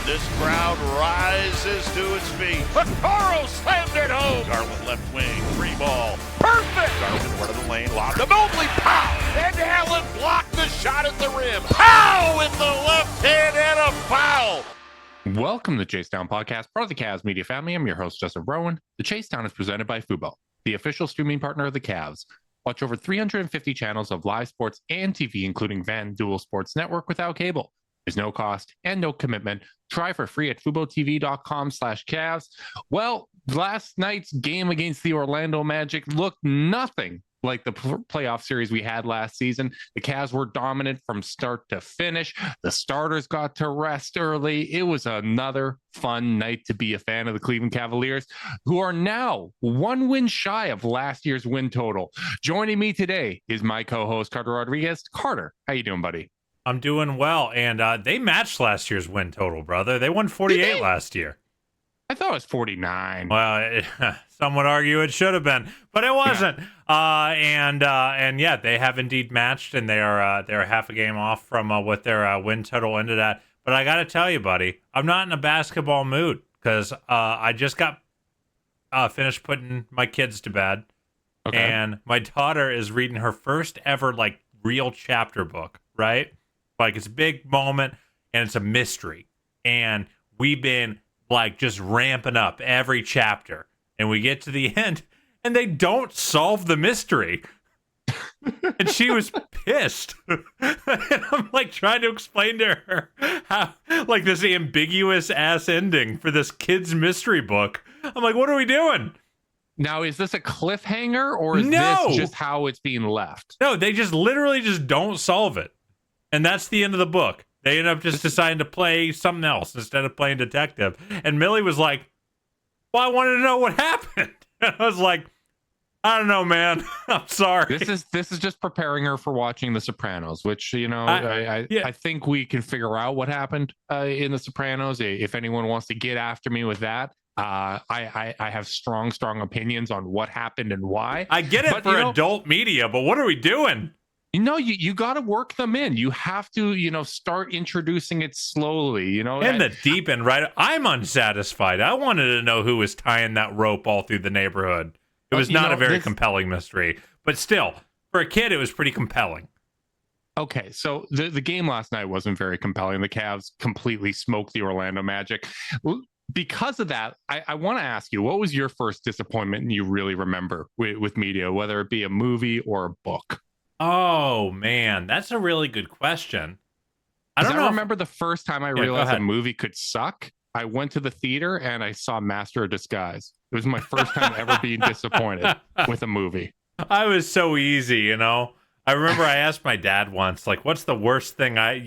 This crowd rises to its feet. Vaccaro slammed it home. Garland left wing, free ball. Perfect! Garland part of the lane, lobbed to Mobley. Pow! And Allen blocked the shot at the rim. Pow! With the left hand and a foul. Welcome to the Chase Down Podcast, part of the Cavs media family. I'm your host, Justin Rowan. The Chase Down is presented by Fubo, the official streaming partner of the Cavs. Watch over 350 channels of live sports and TV, including FanDuel Sports Network without cable. There's no cost and no commitment. Try for free at FuboTV.com/Cavs. Well, last night's game against the Orlando Magic looked nothing like the playoff series we had last season. The Cavs were dominant from start to finish. The starters got to rest early. It was another fun night to be a fan of the Cleveland Cavaliers, who are now one win shy of last year's win total. Joining me today is my co-host, Carter Rodriguez. Carter, how you doing, buddy? I'm doing well, and they matched last year's win total, brother. They won 48 last year. I thought it was 49. Well, some would argue it should have been, but it wasn't. And yeah, they have indeed matched, and they're half a game off from what their win total ended at. But I got to tell you, buddy, I'm not in a basketball mood because I just got finished putting my kids to bed, and my daughter is reading her first ever real chapter book, right? It's a big moment, and it's a mystery. And we've been just ramping up every chapter. And we get to the end, and they don't solve the mystery. And she was pissed. And I'm trying to explain to her how this ambiguous ass ending for this kid's mystery book. I'm like, what are we doing? Now, is this a cliffhanger, or is this just how it's being left? No, they just literally just don't solve it. And that's the end of the book. They end up just deciding to play something else instead of playing detective. And Millie was like, well, I wanted to know what happened. And I was like, I don't know, man. I'm sorry. This is just preparing her for watching The Sopranos, which, I think we can figure out what happened in The Sopranos. If anyone wants to get after me with that, I have strong opinions on what happened and why. I get it for adult media, but what are we doing? You got to work them in. You have to, start introducing it slowly, In the deep end, right? I'm unsatisfied. I wanted to know who was tying that rope all through the neighborhood. It was not a very compelling mystery, but still, for a kid, it was pretty compelling. Okay, so the game last night wasn't very compelling. The Cavs completely smoked the Orlando Magic. Because of that, I want to ask you, what was your first disappointment you really remember with media, whether it be a movie or a book? Oh, man, that's a really good question. I remember the first time I realized a movie could suck. I went to the theater and I saw Master of Disguise. It was my first time ever being disappointed with a movie. I was so easy, I remember I asked my dad once, what's the worst thing I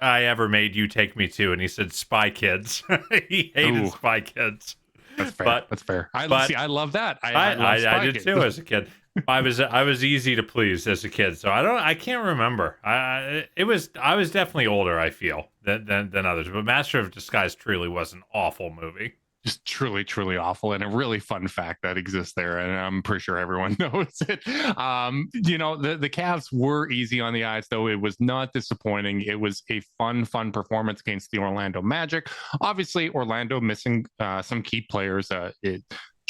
ever made you take me to? And he said, Spy Kids. He hated Spy Kids. That's fair. That's fair. I love that. I did too as a kid. I was easy to please as a kid, so I can't remember. I was definitely older, I feel, than others. But Master of Disguise truly was an awful movie. Just truly awful, and a really fun fact that exists there, and I'm pretty sure everyone knows it. The Cavs were easy on the eyes, though. It was not disappointing. It was a fun performance against the Orlando Magic. Obviously, Orlando missing some key players.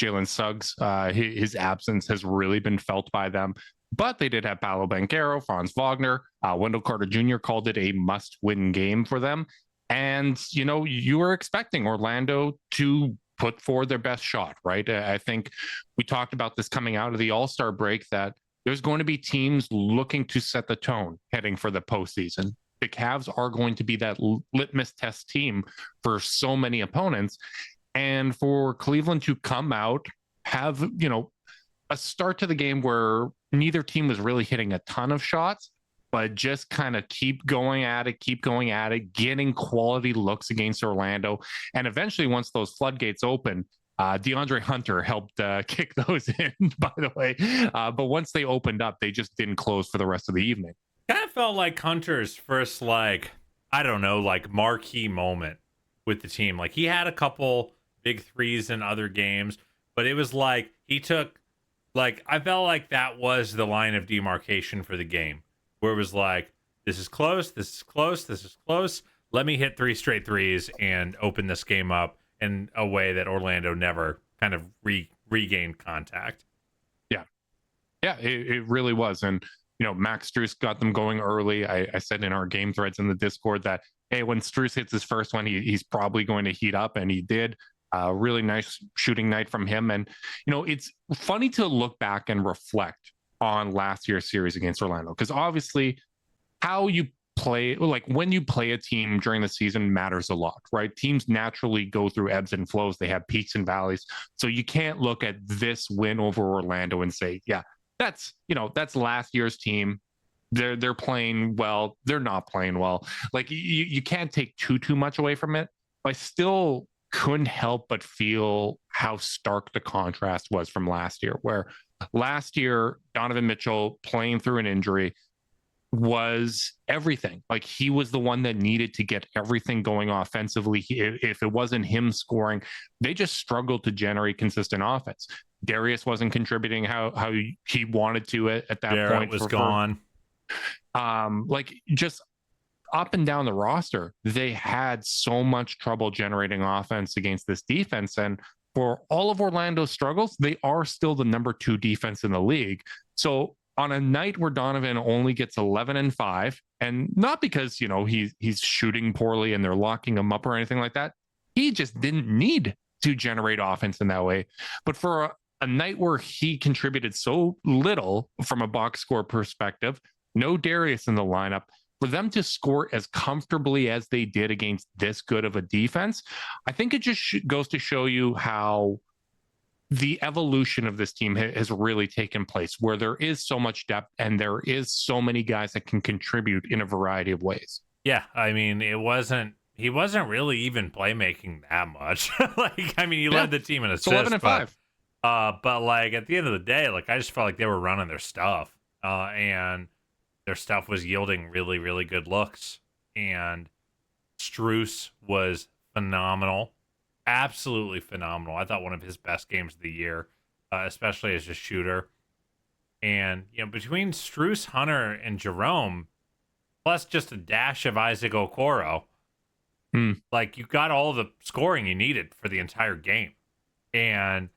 Jalen Suggs, his absence has really been felt by them. But they did have Paolo Banchero, Franz Wagner, Wendell Carter Jr. called it a must-win game for them. And, you were expecting Orlando to put forward their best shot, right? I think we talked about this coming out of the All-Star break, that there's going to be teams looking to set the tone heading for the postseason. The Cavs are going to be that litmus test team for so many opponents. And for Cleveland to come out, have, a start to the game where neither team was really hitting a ton of shots, but just kind of keep going at it, getting quality looks against Orlando. And eventually, once those floodgates open, DeAndre Hunter helped kick those in, by the way. But once they opened up, they just didn't close for the rest of the evening. Kind of felt like Hunter's first, marquee moment with the team. He had a couple big threes in other games, but it was he took, I felt like that was the line of demarcation for the game, where it was this is close, this is close, this is close. let me hit 3 straight threes and open this game up in a way that Orlando never kind of regained contact. Yeah, it really was. And, Max Strus got them going early. I said in our game threads in the Discord that, hey, when Strus hits his first one, he's probably going to heat up, and he did. Really nice shooting night from him. And, it's funny to look back and reflect on last year's series against Orlando, because obviously how you play, like when you play a team during the season matters a lot, right? Teams naturally go through ebbs and flows. They have peaks and valleys. So you can't look at this win over Orlando and say, yeah, that's last year's team. They're playing well. They're not playing well. Like you can't take too much away from it. I still couldn't help but feel how stark the contrast was from last year, where last year Donovan Mitchell playing through an injury was everything. Like he was the one that needed to get everything going offensively. If it wasn't him scoring, they just struggled to generate consistent offense. Darius wasn't contributing how he wanted to at that Garrett point. Was gone. Like just up and down the roster, they had so much trouble generating offense against this defense. And for all of Orlando's struggles, they are still the number 2 defense in the league. So on a night where Donovan only gets 11 and 5, and not because, he's shooting poorly and they're locking him up or anything like that, he just didn't need to generate offense in that way. But for a night where he contributed so little from a box score perspective, no Darius in the lineup, for them to score as comfortably as they did against this good of a defense, I think it just goes to show you how the evolution of this team has really taken place, where there is so much depth and there is so many guys that can contribute in a variety of ways. Yeah, I mean, he wasn't really even playmaking that much. He led the team in assists. 11 and 5. But like at the end of the day, like I just felt like they were running their stuff, and their stuff was yielding really, really good looks. And Strus was phenomenal, absolutely phenomenal. I thought one of his best games of the year, especially as a shooter. And between Strus, Hunter, and Jerome, plus just a dash of Isaac Okoro, like you got all the scoring you needed for the entire game. And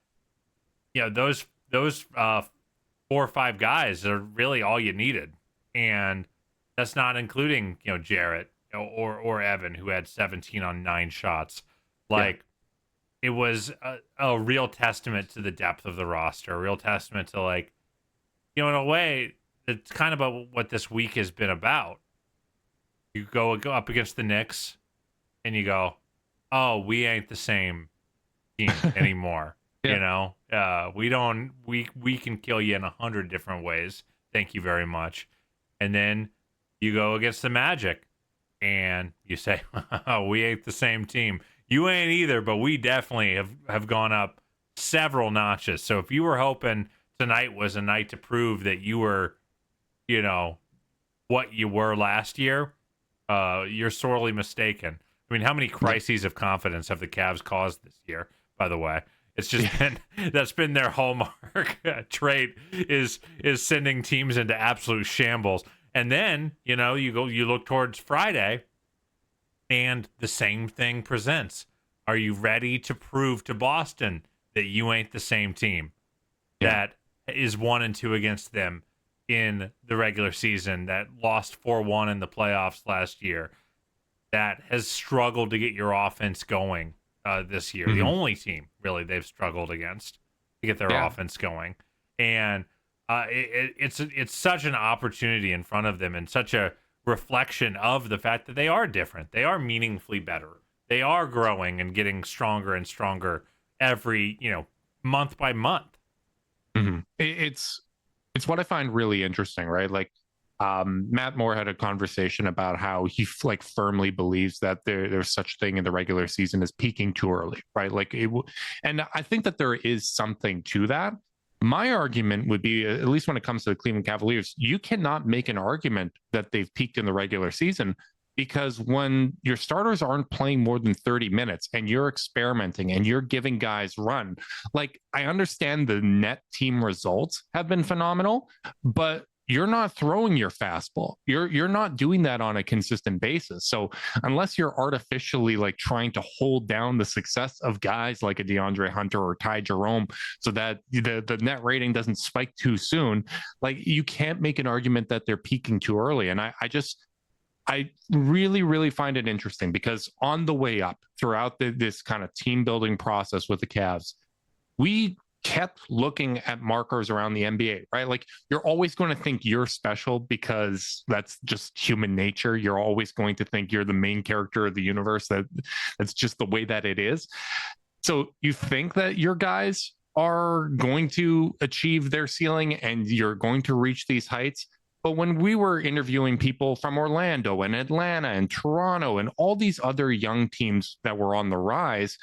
those 4 or 5 guys are really all you needed. And that's not including, Jarrett or Evan, who had 17 on 9 shots. It was a real testament to the depth of the roster, a real testament to in a way, it's kind of what this week has been about. You go up against the Knicks and you go, oh, we ain't the same team anymore. Yeah. We can kill you in 100 different ways. Thank you very much. And then you go against the Magic and you say, oh, we ain't the same team. You ain't either, but we definitely have gone up several notches. So if you were hoping tonight was a night to prove that you were, what you were last year, you're sorely mistaken. I mean, how many crises of confidence have the Cavs caused this year, by the way? It's just that's been their hallmark trait is sending teams into absolute shambles. And then, you look towards Friday and the same thing presents. Are you ready to prove to Boston that you ain't the same team that is 1-2 against them in the regular season, that lost 4-1 in the playoffs last year, that has struggled to get your offense going this year? The only team really they've struggled against to get their offense going. And it's such an opportunity in front of them, and such a reflection of the fact that they are different. They are meaningfully better. They are growing and getting stronger and stronger every, month by month. It's what I find really interesting, right? Like Matt Moore had a conversation about how he firmly believes that there's such thing in the regular season as peaking too early, right? And I think that there is something to that. My argument would be, at least when it comes to the Cleveland Cavaliers, you cannot make an argument that they've peaked in the regular season, because when your starters aren't playing more than 30 minutes and you're experimenting and you're giving guys run, I understand the net team results have been phenomenal, but you're not throwing your fastball. You're not doing that on a consistent basis. So unless you're artificially like trying to hold down the success of guys like a DeAndre Hunter or Ty Jerome so that the net rating doesn't spike too soon, like you can't make an argument that they're peaking too early. And I really, really find it interesting because on the way up throughout this kind of team building process with the Cavs, we kept looking at markers around the NBA, right? Like you're always going to think you're special because that's just human nature. You're always going to think you're the main character of the universe. That's just the way that it is. So you think that your guys are going to achieve their ceiling and you're going to reach these heights. But when we were interviewing people from Orlando and Atlanta and Toronto and all these other young teams that were on the rise,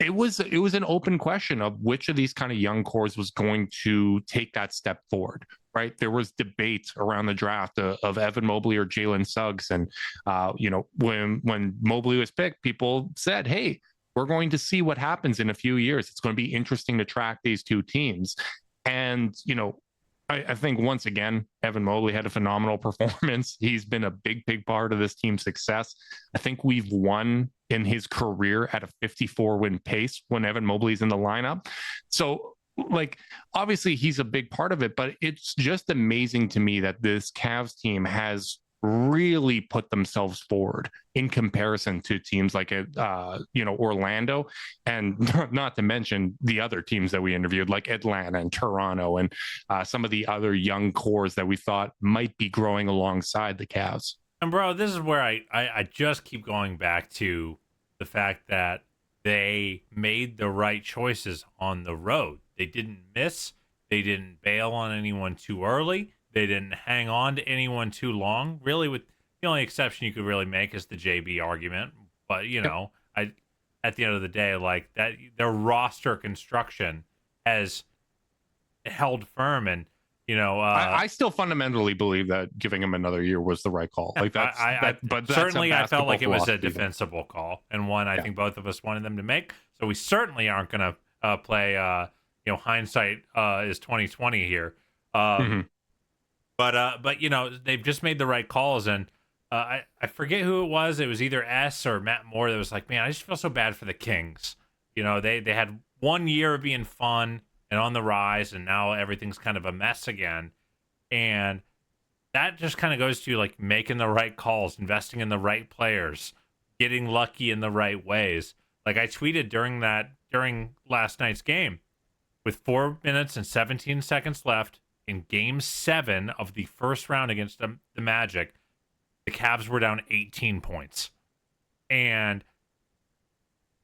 it was an open question of which of these kind of young cores was going to take that step forward, right? There was debate around the draft of Evan Mobley or Jalen Suggs. And, when Mobley was picked, people said, hey, we're going to see what happens in a few years. It's going to be interesting to track these two teams. And, I think once again, Evan Mobley had a phenomenal performance. He's been a big part of this team's success. I think we've won in his career at a 54 win pace when Evan Mobley's in the lineup. So like, obviously he's a big part of it, but it's just amazing to me that this Cavs team has really put themselves forward in comparison to teams like Orlando, and not to mention the other teams that we interviewed like Atlanta and Toronto and some of the other young cores that we thought might be growing alongside the Cavs. And bro, this is where I just keep going back to the fact that they made the right choices on the road. They didn't miss. They didn't bail on anyone too early. They didn't hang on to anyone too long. Really, with the only exception you could really make is the JB argument. But at the end of the day, like that, their roster construction has held firm, and I still fundamentally believe that giving him another year was the right call. Like but certainly I felt like it was a philosophy. defensible call, and one I think both of us wanted them to make. So we certainly aren't going to play. Hindsight is 2020 here. But they've just made the right calls, and I forget who it was. It was either S or Matt Moore that was like, man, I just feel so bad for the Kings. They had 1 year of being fun and on the rise, and now everything's kind of a mess again. And that just kind of goes to like making the right calls, investing in the right players, getting lucky in the right ways. Like I tweeted during last night's game, with 4 minutes and 17 seconds left in Game 7 of the first round against the Magic, the Cavs were down 18 points. And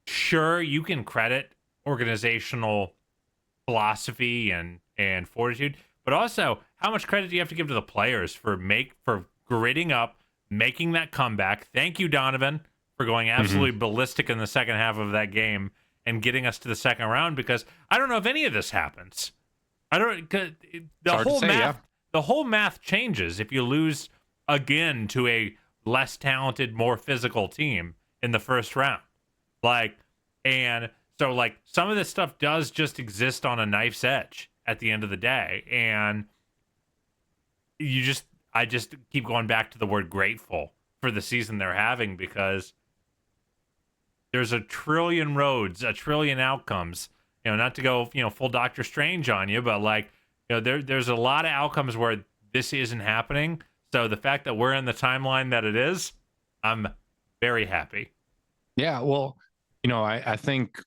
sure, you can credit organizational philosophy and fortitude, but also how much credit do you have to give to the players for gritting up, making that comeback? Thank you, Donovan, for going absolutely ballistic in the second half of that game and getting us to the second round, because I don't know if any of this happens. The whole math changes if you lose again to a less talented, more physical team in the first round. And so some of this stuff does just exist on a knife's edge at the end of the day. And I just keep going back to the word grateful for the season they're having, because there's a trillion roads, a trillion outcomes, not to go, full Doctor Strange on you, but there's a lot of outcomes where this isn't happening. So the fact that we're in the timeline that it is, I'm very happy. Yeah, well, I think,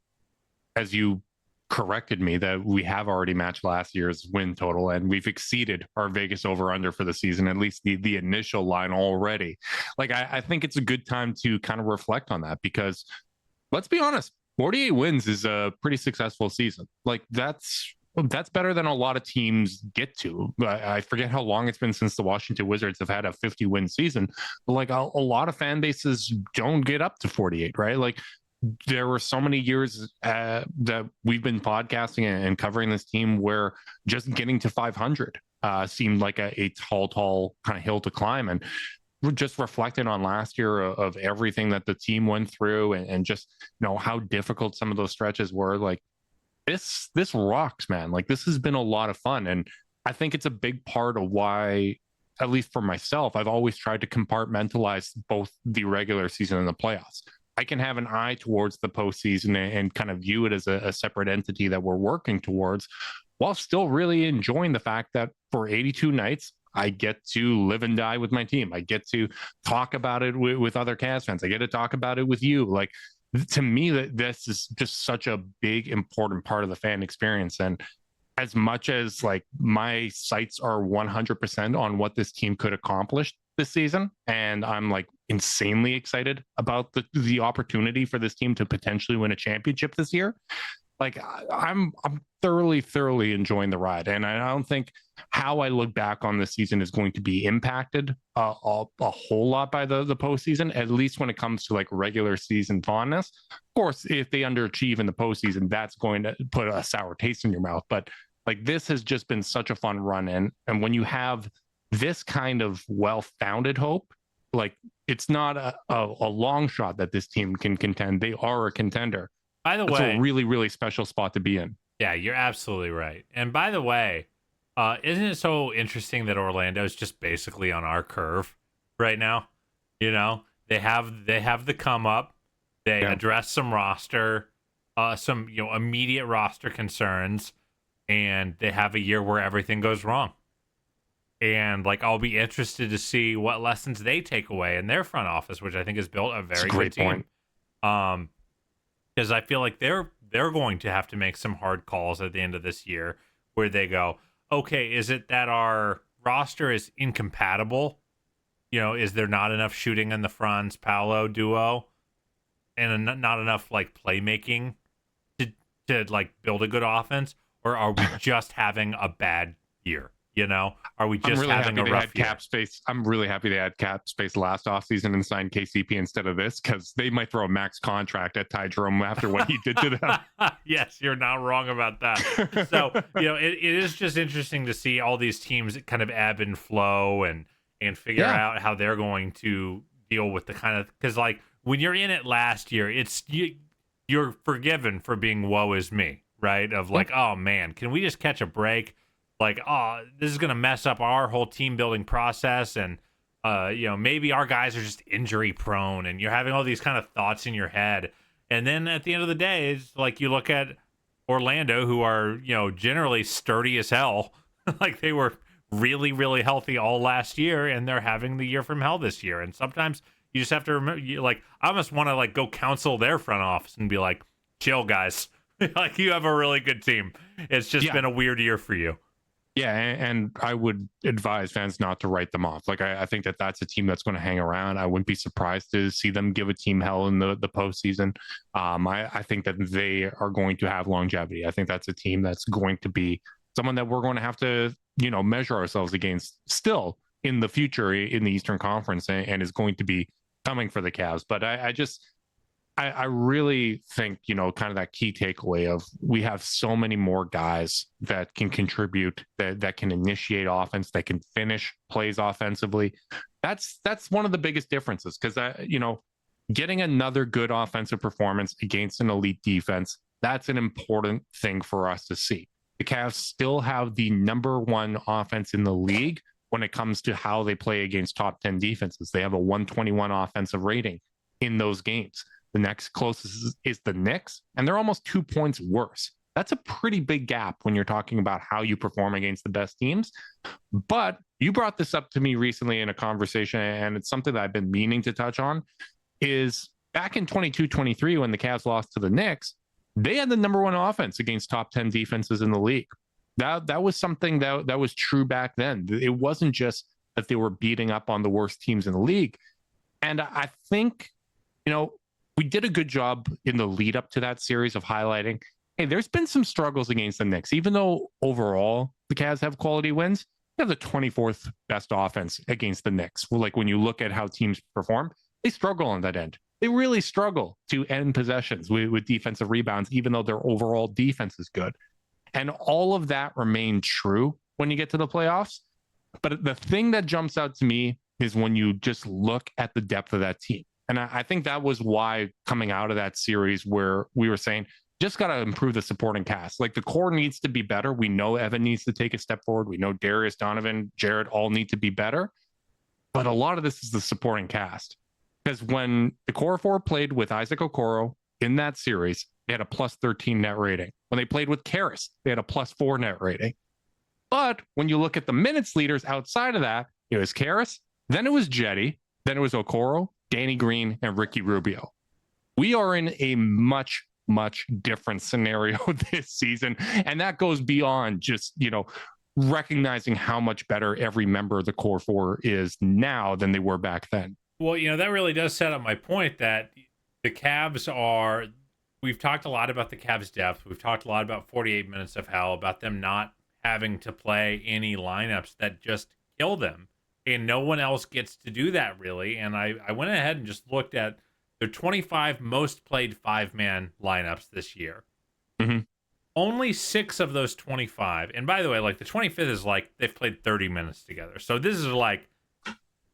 as you corrected me, that we have already matched last year's win total, and we've exceeded our Vegas over-under for the season, at least the initial line already. I think it's a good time to kind of reflect on that, because let's be honest, 48 wins is a pretty successful season. That's better than a lot of teams get to. I forget how long it's been since the Washington Wizards have had a 50-win season, but a lot of fan bases don't get up to 48, right? There were so many years that we've been podcasting and covering this team where just getting to 500 seemed like a tall kind of hill to climb. And we're just reflecting on last year of everything that the team went through and just, how difficult some of those stretches were. This rocks, man. This has been a lot of fun. And I think it's a big part of why, at least for myself, I've always tried to compartmentalize both the regular season and the playoffs. I can have an eye towards the postseason and kind of view it as a separate entity that we're working towards, while still really enjoying the fact that for 82 nights, I get to live and die with my team. I get to talk about it with other Cavs fans. I get to talk about it with you. Like, to me, that this is just such a big, important part of the fan experience. And as much as like my sights are 100% on what this team could accomplish this season, and I'm like insanely excited about the opportunity for this team to potentially win a championship this year, like I'm thoroughly enjoying the ride. And I don't think how I look back on this season is going to be impacted a whole lot by the postseason, at least when it comes to like regular season fondness. Of course, if they underachieve in the postseason, that's going to put a sour taste in your mouth. But like, this has just been such a fun run in. And when you have this kind of well-founded hope, like, it's not a long shot that this team can contend. They are a contender. By the It's way, a really special spot to be in. yeah, you're absolutely right. And by the way, isn't it so interesting that Orlando is just basically on our curve right now? You know, they have the come up. They address some roster, some immediate roster concerns, and they have a year where everything goes wrong. And like, I'll be interested to see what lessons they take away in their front office, which I think has built a very good team. Because I feel like they're going to have to make some hard calls at the end of this year where they go, okay, is it that our roster is incompatible? Is there not enough shooting in the Franz Paolo duo and not enough like playmaking to like build a good offense? Or are we just having a bad year? Are we just having a rough year? Cap space. I'm really happy they had cap space last offseason and signed KCP instead of this, because they might throw a max contract at Ty Jerome after what he did to them. Yes, you're not wrong about that. So, it is just interesting to see all these teams kind of ebb and flow and figure out how they're going to deal with the kind of, because like when you're in it last year, you're forgiven for being woe is me, right? Of like, oh man, can we just catch a break? Like, oh, this is going to mess up our whole team building process. And, maybe our guys are just injury prone, and you're having all these kind of thoughts in your head. And then at the end of the day, it's like you look at Orlando, who are, generally sturdy as hell. Like, they were really, really healthy all last year, and they're having the year from hell this year. And sometimes you just have to remember, I almost want to like go counsel their front office and be like, chill guys. Like, you have a really good team. It's just been a weird year for you. Yeah, and I would advise fans not to write them off. Like, I think that's a team that's going to hang around. I wouldn't be surprised to see them give a team hell in the postseason. I think that they are going to have longevity. I think that's a team that's going to be someone that we're going to have to, measure ourselves against still in the future in the Eastern Conference, and is going to be coming for the Cavs. But I really think, kind of that key takeaway of we have so many more guys that can contribute, that can initiate offense, that can finish plays offensively. That's one of the biggest differences, because, getting another good offensive performance against an elite defense, that's an important thing for us to see. The Cavs still have the number one offense in the league when it comes to how they play against top 10 defenses. They have a 121 offensive rating in those games. The next closest is the Knicks, and they're almost 2 points worse. That's a pretty big gap when you're talking about how you perform against the best teams. But you brought this up to me recently in a conversation, and it's something that I've been meaning to touch on, is back in 22-23 when the Cavs lost to the Knicks, they had the number one offense against top 10 defenses in the league. That was something that was true back then. It wasn't just that they were beating up on the worst teams in the league. And I think, we did a good job in the lead up to that series of highlighting, hey, there's been some struggles against the Knicks. Even though overall the Cavs have quality wins, they have the 24th best offense against the Knicks. Well, like, when you look at how teams perform, they struggle on that end. They really struggle to end possessions with defensive rebounds, even though their overall defense is good. And all of that remained true when you get to the playoffs. But the thing that jumps out to me is when you just look at the depth of that team. And I think that was why, coming out of that series where we were saying, just got to improve the supporting cast. Like the core needs to be better. We know Evan needs to take a step forward. We know Darius, Donovan, Jared all need to be better. But a lot of this is the supporting cast. Because when the core four played with Isaac Okoro in that series, they had a plus 13 net rating. When they played with Karras, they had a plus 4 net rating. But when you look at the minutes leaders outside of that, it was Karras, then it was Jetty, then it was Okoro, Danny Green, and Ricky Rubio. We are in a much different scenario this season. And that goes beyond just, recognizing how much better every member of the core four is now than they were back then. Well, that really does set up my point that the Cavs are, we've talked a lot about the Cavs' depth. We've talked a lot about 48 minutes of hell, about them not having to play any lineups that just kill them. And no one else gets to do that, really. And I went ahead and just looked at their 25 most played 5-man lineups this year. Mm-hmm. Only 6 of those 25. And by the way, like the 25th is like they've played 30 minutes together. So this is like,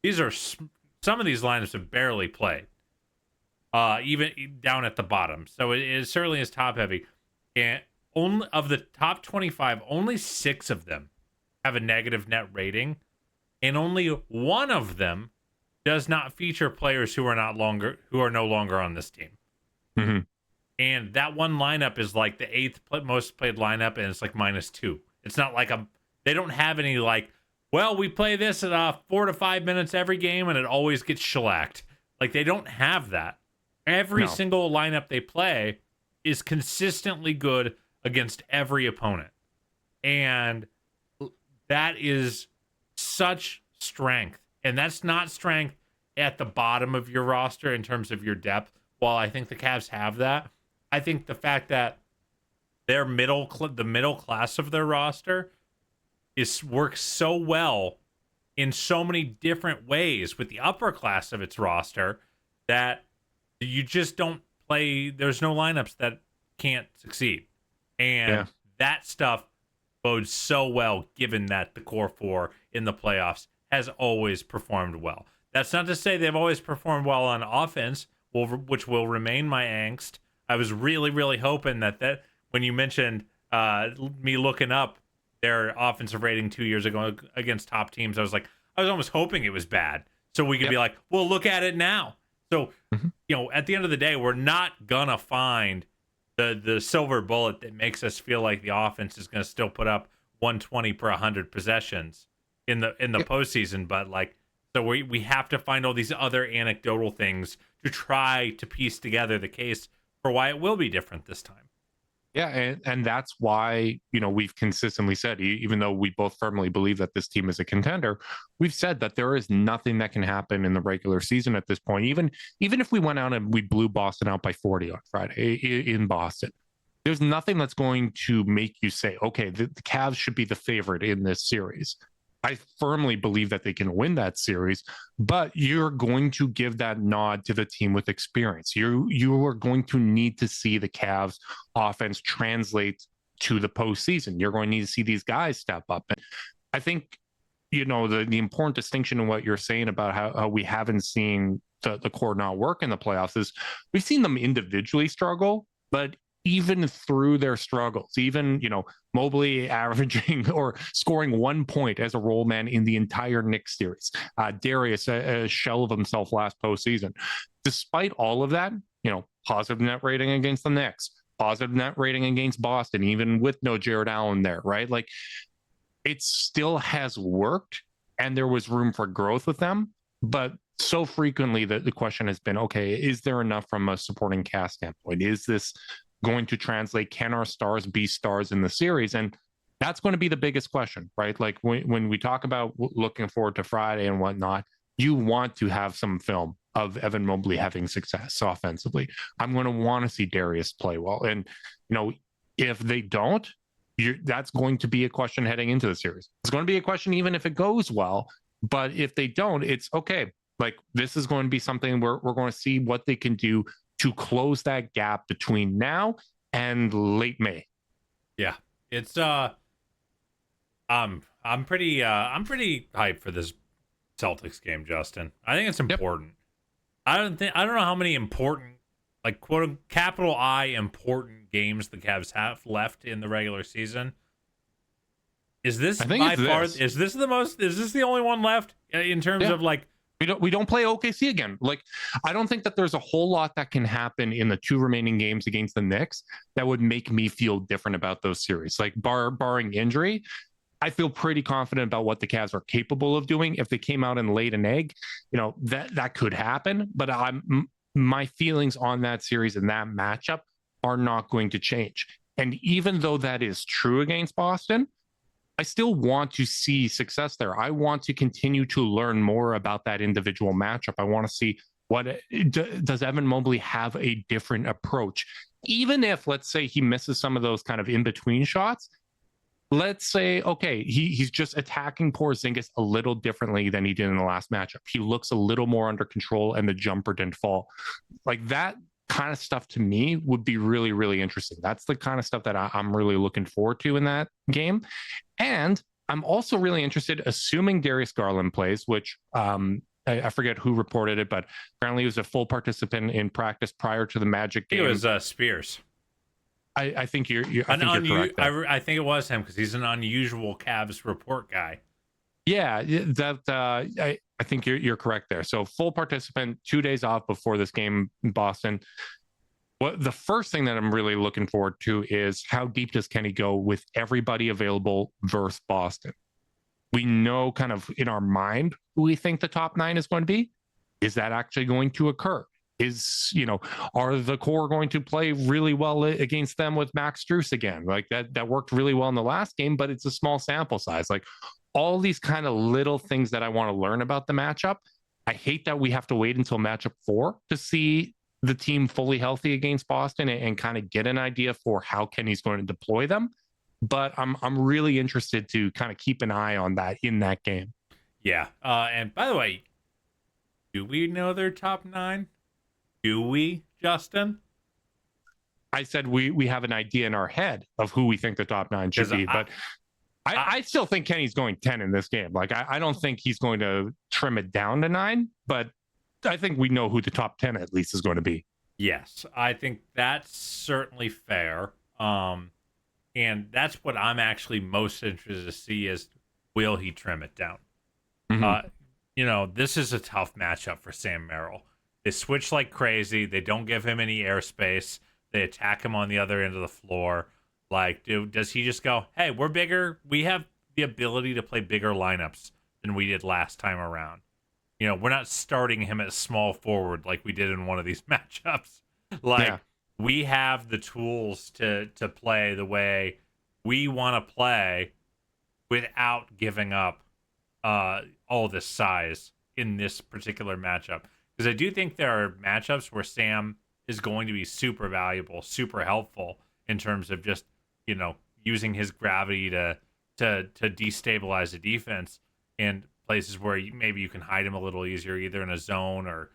these are some of these lineups have barely played, even down at the bottom. So it certainly is top heavy. And only of the top 25, only 6 of them have a negative net rating, and only one of them does not feature players who are no longer on this team. Mm-hmm. And that one lineup is like the 8th most played lineup, and it's like -2. It's not like they don't have any like, well, we play this at 4 to 5 minutes every game, and it always gets shellacked. Like, they don't have that. Every single lineup they play is consistently good against every opponent. And that is such strength. And that's not strength at the bottom of your roster in terms of your depth. While I think the Cavs have that, I think the fact that their the middle class of their roster works so well in so many different ways with the upper class of its roster that you just don't play. There's no lineups that can't succeed. And that stuff bodes so well, given that the core four in the playoffs has always performed well. That's not to say they've always performed well on offense, which will remain my angst. I was really hoping that when you mentioned me looking up their offensive rating 2 years ago against top teams, I was almost hoping it was bad, so we could be like, well, look at it now. So, at the end of the day, we're not gonna find the silver bullet that makes us feel like the offense is gonna still put up 120 per 100 possessions in the postseason. But so we have to find all these other anecdotal things to try to piece together the case for why it will be different this time. Yeah, and that's why, we've consistently said, even though we both firmly believe that this team is a contender, we've said that there is nothing that can happen in the regular season at this point. Even if we went out and we blew Boston out by 40 on Friday in Boston, there's nothing that's going to make you say, okay, the Cavs should be the favorite in this series. I firmly believe that they can win that series, but you're going to give that nod to the team with experience. You are going to need to see the Cavs offense translate to the postseason. You're going to need to see these guys step up. And I think, the important distinction in what you're saying about how we haven't seen the core not work in the playoffs is we've seen them individually struggle, but even through their struggles, even, Mobley averaging or scoring 1 point as a role man in the entire Knicks series. Darius, a shell of himself last postseason. Despite all of that, positive net rating against the Knicks, positive net rating against Boston, even with no Jared Allen there, right? Like, it still has worked, and there was room for growth with them. But so frequently the question has been, okay, is there enough from a supporting cast standpoint? Is this going to translate? Can our stars be stars in the series? And that's going to be the biggest question, right? Like when we talk about looking forward to Friday and whatnot, you want to have some film of Evan Mobley having success offensively. I'm going to want to see Darius play well. And, if they don't, that's going to be a question heading into the series. It's going to be a question even if it goes well. But if they don't, it's okay. Like, this is going to be something where we're going to see what they can do to close that gap between now and late May. Yeah, it's I'm pretty hyped for this Celtics game, Justin. I think it's important. Yep. I don't know how many important like quote capital I important games the Cavs have left in the regular season. Is this I think by it's far? this. Is this the most? Is this the only one left in terms Yeah. of like? We don't play OKC again. Like, I don't think that there's a whole lot that can happen in the 2 remaining games against the Knicks that would make me feel different about those series. Like, barring injury, I feel pretty confident about what the Cavs are capable of doing. If they came out and laid an egg, that could happen. But my feelings on that series and that matchup are not going to change. And even though that is true against Boston, I still want to see success there. I want to continue to learn more about that individual matchup. I want to see does Evan Mobley have a different approach, even if, let's say, he misses some of those kind of in between shots. Let's say, okay, he's just attacking Porzingis a little differently than he did in the last matchup. He looks a little more under control, and the jumper didn't fall. Like, that kind of stuff to me would be really, really interesting. That's the kind of stuff that I'm really looking forward to in that game. And I'm also really interested, assuming Darius Garland plays, which I forget who reported it, but apparently he was a full participant in practice prior to the Magic game. It was Spears. I think you're correct. I think it was him because he's an unusual Cavs report guy. Yeah, I think you're correct there. So full participant, 2 days off before this game in Boston. The first thing that I'm really looking forward to is how deep does Kenny go with everybody available versus Boston? We know kind of in our mind who we think the top 9 is going to be. Is that actually going to occur? Are the core going to play really well against them with Max Strus again? Like that worked really well in the last game, but it's a small sample size. Like all these kind of little things that I want to learn about the matchup. I hate that we have to wait until matchup 4 to see the team fully healthy against Boston and kind of get an idea for how Kenny's going to deploy them. But I'm really interested to kind of keep an eye on that in that game. Yeah. And by the way, do we know their top 9? Do we, Justin? I said we have an idea in our head of who we think the top 9 should be, but I still think Kenny's going 10 in this game. Like I don't think he's going to trim it down to 9, but I think we know who the top 10 at least is going to be. Yes, I think that's certainly fair. And that's what I'm actually most interested to see is, will he trim it down? Mm-hmm. This is a tough matchup for Sam Merrill. They switch like crazy. They don't give him any airspace. They attack him on the other end of the floor. Like, does he just go, hey, we're bigger. We have the ability to play bigger lineups than we did last time around. We're not starting him at small forward like we did in one of these matchups. We have the tools to play the way we want to play without giving up all this size in this particular matchup. Because I do think there are matchups where Sam is going to be super valuable, super helpful in terms of just, using his gravity to destabilize the defense, and places where maybe you can hide him a little easier, either in a zone or,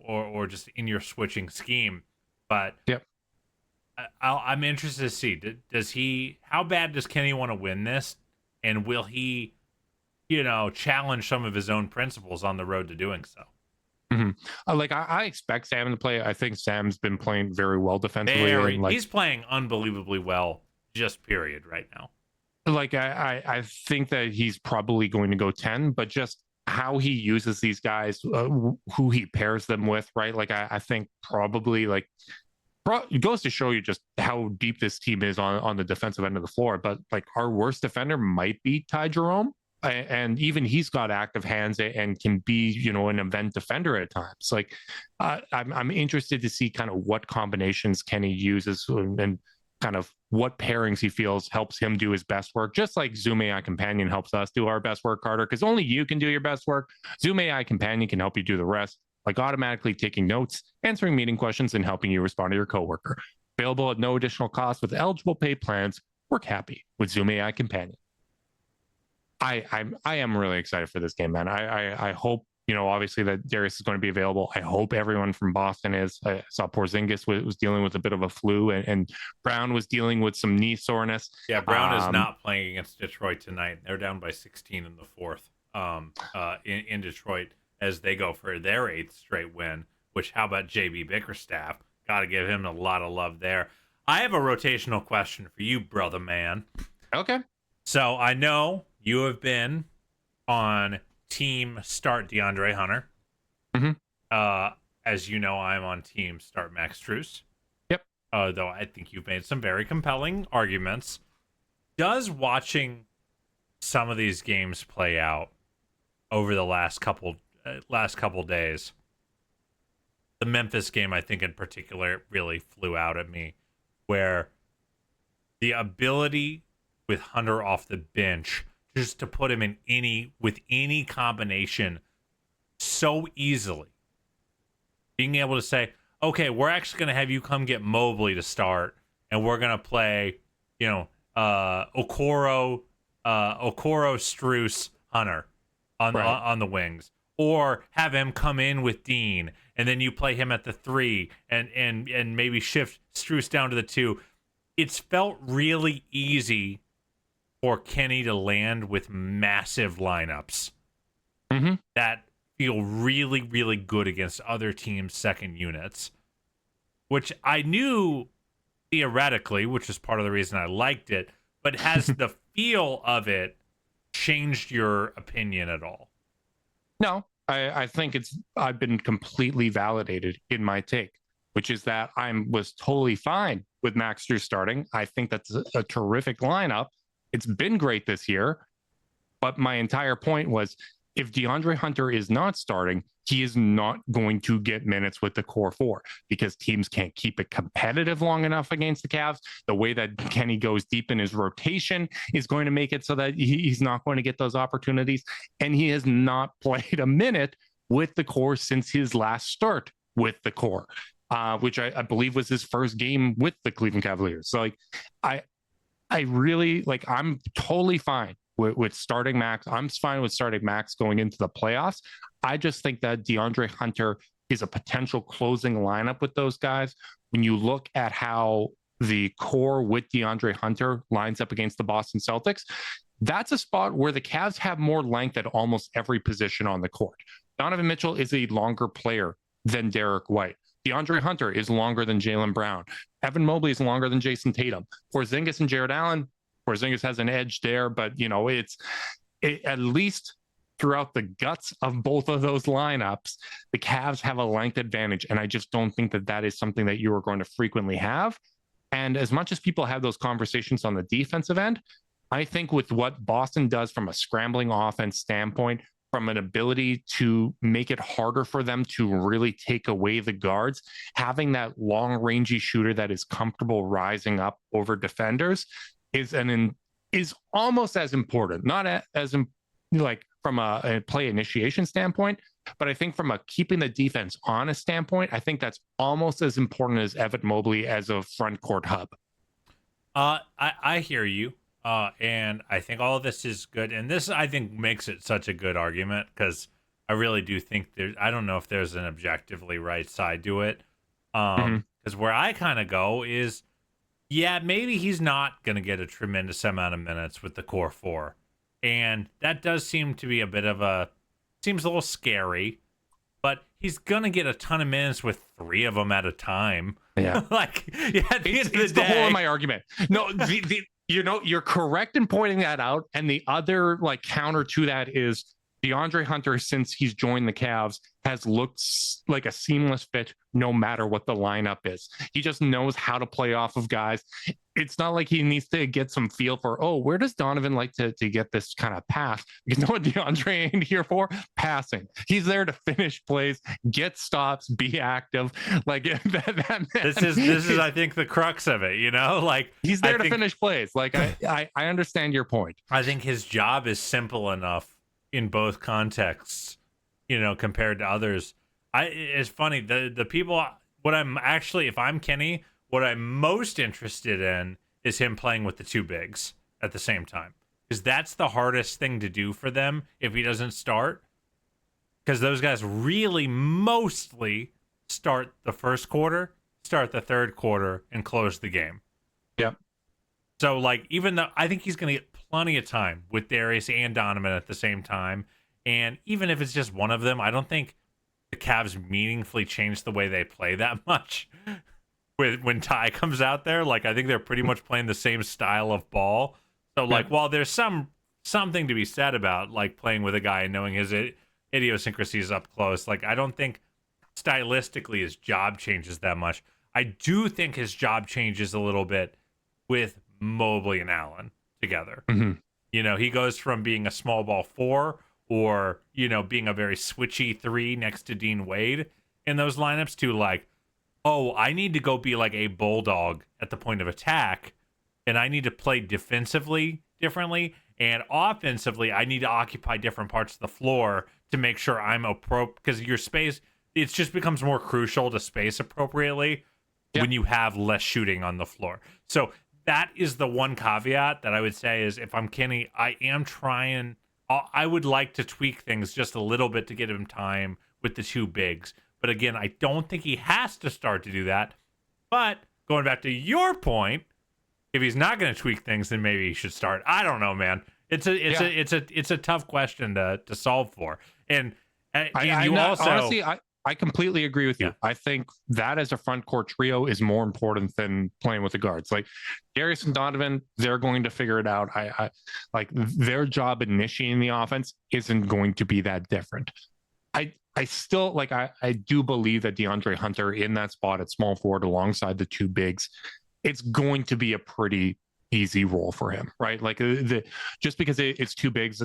or just in your switching scheme. But yep. I'm interested to see, how bad does Kenny want to win this? And will he, challenge some of his own principles on the road to doing so? Mm-hmm. I expect Sam to play. I think Sam's been playing very well defensively. He's playing unbelievably well, just period right now. I think that he's probably going to go 10, but just how he uses these guys, who he pairs them with, right? I think probably it goes to show you just how deep this team is on the defensive end of the floor. But our worst defender might be Ty Jerome. And even he's got active hands and can be, an event defender at times. I'm interested to see kind of what combinations Kenny uses and kind of what pairings he feels helps him do his best work. Just like Zoom AI Companion helps us do our best work, Carter, because only you can do your best work. Zoom AI Companion can help you do the rest, like automatically taking notes, answering meeting questions, and helping you respond to your coworker. Available at no additional cost with eligible pay plans. Work happy with Zoom AI Companion. I am really excited for this game, man. I hope, obviously that Darius is going to be available. I hope everyone from Boston is. I saw Porzingis was dealing with a bit of a flu, and Brown was dealing with some knee soreness. Yeah, Brown is not playing against Detroit tonight. They're down by 16 in the fourth in Detroit as they go for their 8th straight win, which how about JB Bickerstaff Got to give him a lot of love there. I have a rotational question for you, brother man. Okay. So I know you have been on team start DeAndre Hunter. As you know, I'm on team start Max Strus. Yep. Though I think you've made some very compelling arguments. Does watching some of these games play out over the last couple days, the Memphis game, I think in particular, really flew out at me, where the ability with Hunter off the bench just to put him in any combination so easily, being able to say, okay, we're actually going to have you come get Mobley to start, and we're going to play, Okoro, Strus, Hunter on the wings, or have him come in with Dean, and then you play him at the 3, and maybe shift Strus down to the 2. It's felt really easy for Kenny to land with massive lineups that feel really, really good against other teams' second units, which I knew theoretically, which is part of the reason I liked it, but has the feel of it changed your opinion at all? No, I think I've been completely validated in my take, which is that I was totally fine with Max Strus starting. I think that's a terrific lineup. It's been great this year, but my entire point was, if DeAndre Hunter is not starting, he is not going to get minutes with the core 4 because teams can't keep it competitive long enough against the Cavs. The way that Kenny goes deep in his rotation is going to make it so that he's not going to get those opportunities. And he has not played a minute with the core since his last start with the core, which I believe was his first game with the Cleveland Cavaliers. So I really I'm totally fine with starting Max. I'm fine with starting Max going into the playoffs. I just think that DeAndre Hunter is a potential closing lineup with those guys. When you look at how the core with DeAndre Hunter lines up against the Boston Celtics, that's a spot where the Cavs have more length at almost every position on the court. Donovan Mitchell is a longer player than Derek White. DeAndre Hunter is longer than Jaylen Brown. Evan Mobley is longer than Jason Tatum. Porzingis and Jared Allen, Porzingis has an edge there, but it's at least throughout the guts of both of those lineups, the Cavs have a length advantage, and I just don't think that is something that you are going to frequently have. And as much as people have those conversations on the defensive end, I think with what Boston does from a scrambling offense standpoint, from an ability to make it harder for them to really take away the guards, having that long rangey shooter that is comfortable rising up over defenders is almost as important, not as from a play initiation standpoint, but I think from a keeping the defense honest standpoint, I think that's almost as important as Evan Mobley as a front court hub. I hear you. And I think all of this is good. And this, I think, makes it such a good argument, because I really do think I don't know if there's an objectively right side to it. Because where I kind of go is, yeah, maybe he's not going to get a tremendous amount of minutes with the core 4. And that does seem to be seems a little scary, but he's going to get a ton of minutes with 3 of them at a time. Yeah. At the end of the day. It's the whole of my argument. No, you're correct in pointing that out. And the other counter to that is DeAndre Hunter, since he's joined the Cavs, has looked like a seamless fit no matter what the lineup is. He just knows how to play off of guys. It's not like he needs to get some feel for, where does Donovan like to get this kind of pass? You know what DeAndre ain't here for? Passing. He's there to finish plays, get stops, be active. This is I think the crux of it, he's there to finish plays. I understand your point. I think his job is simple enough in both contexts, compared to others. It's funny, the people, if I'm Kenny, what I'm most interested in is him playing with the 2 bigs at the same time, because that's the hardest thing to do for them if he doesn't start, because those guys really mostly start the first quarter, start the third quarter, and close the game. Yep. So even though I think he's going to get plenty of time with Darius and Donovan at the same time, and even if it's just one of them, I don't think the Cavs meaningfully change the way they play that much. when Ty comes out there. Like, I think they're pretty much playing the same style of ball. So, like, while there's something to be said about, like, playing with a guy and knowing his idiosyncrasies up close, like, I don't think stylistically his job changes that much. I do think his job changes a little bit with Mobley and Allen together. Mm-hmm. You know, he goes from being a small ball 4 or, you know, being a very switchy 3 next to Dean Wade in those lineups to like, oh, I need to go be like a bulldog at the point of attack, and I need to play defensively differently, and offensively I need to occupy different parts of the floor to make sure I'm appropriate, because your space, it just becomes more crucial to space appropriately when you have less shooting on the floor. So that is the one caveat that I would say is, if I'm Kenny, I am trying, I would like to tweak things just a little bit to get him time with the 2 bigs. But again, I don't think he has to start to do that. But going back to your point, if he's not going to tweak things, then maybe he should start. I don't know, man. It's a tough question to solve for. And honestly, I completely agree with you. Yeah. I think that as a front court trio is more important than playing with the guards. Like Darius and Donovan, they're going to figure it out. I like their job initiating the offense isn't going to be that different. I still like, I do believe that DeAndre Hunter in that spot at small forward alongside the 2 bigs, it's going to be a pretty easy role for him, right? Like just because it's 2 bigs,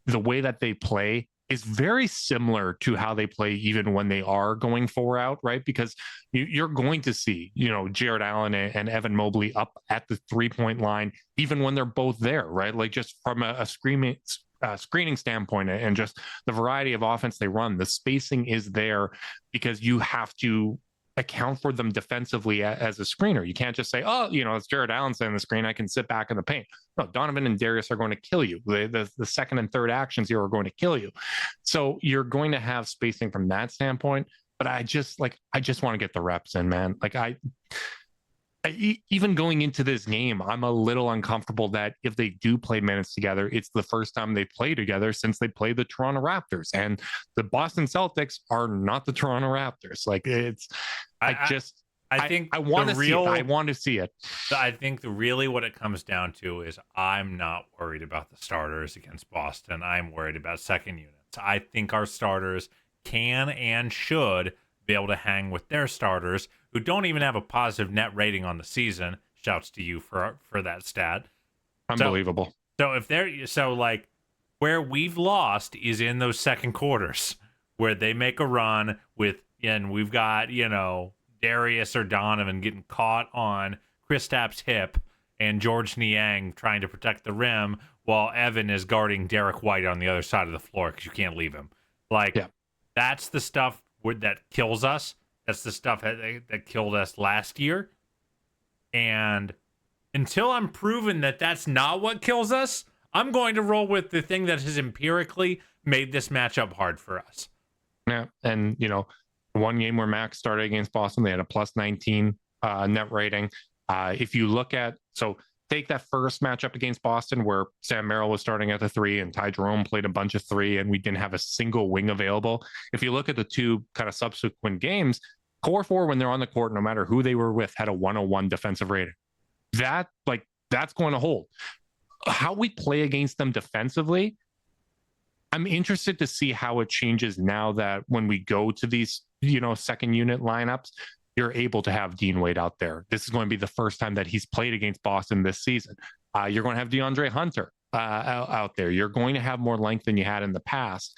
the way that they play is very similar to how they play even when they are going 4 out, right? Because you're going to see, you know, Jared Allen and Evan Mobley up at the 3-point line, even when they're both there, right? Like just from a screening standpoint and just the variety of offense they run, the spacing is there because you have to account for them defensively as a screener. You can't just say, oh, you know, it's Jared Allen setting the screen, I can sit back in the paint. No, Donovan and Darius are going to kill you. The second and third actions here are going to kill you. So you're going to have spacing from that standpoint. But I just want to get the reps in, man. Like even going into this game, I'm a little uncomfortable that if they do play minutes together, it's the first time they play together since they played the Toronto Raptors, and the Boston Celtics are not the Toronto Raptors. Like I want to see it. I want to see it. I think really what it comes down to is I'm not worried about the starters against Boston. I'm worried about second units. I think our starters can and should be able to hang with their starters who don't even have a positive net rating on the season. Shouts to you for that stat. Unbelievable. So like where we've lost is in those second quarters where they make a run and we've got, you know, Darius or Donovan getting caught on Kristaps' hip and George Niang trying to protect the rim while Evan is guarding Derek White on the other side of the floor because you can't leave him. That's the stuff that kills us. That's the stuff that killed us last year. And until I'm proven that that's not what kills us, I'm going to roll with the thing that has empirically made this matchup hard for us. Yeah, and, you know, one game where Max started against Boston, they had a plus 19 net rating. If you look at, so take that first matchup against Boston where Sam Merrill was starting at the 3 and Ty Jerome played a bunch of 3 and we didn't have a single wing available. If you look at the 2 kind of subsequent games, core 4, when they're on the court, no matter who they were with, had a 101 defensive rating. That's going to hold. How we play against them defensively, I'm interested to see how it changes now that when we go to these, you know, second unit lineups, you're able to have Dean Wade out there. This is going to be the first time that he's played against Boston this season. You're going to have DeAndre Hunter out there. You're going to have more length than you had in the past.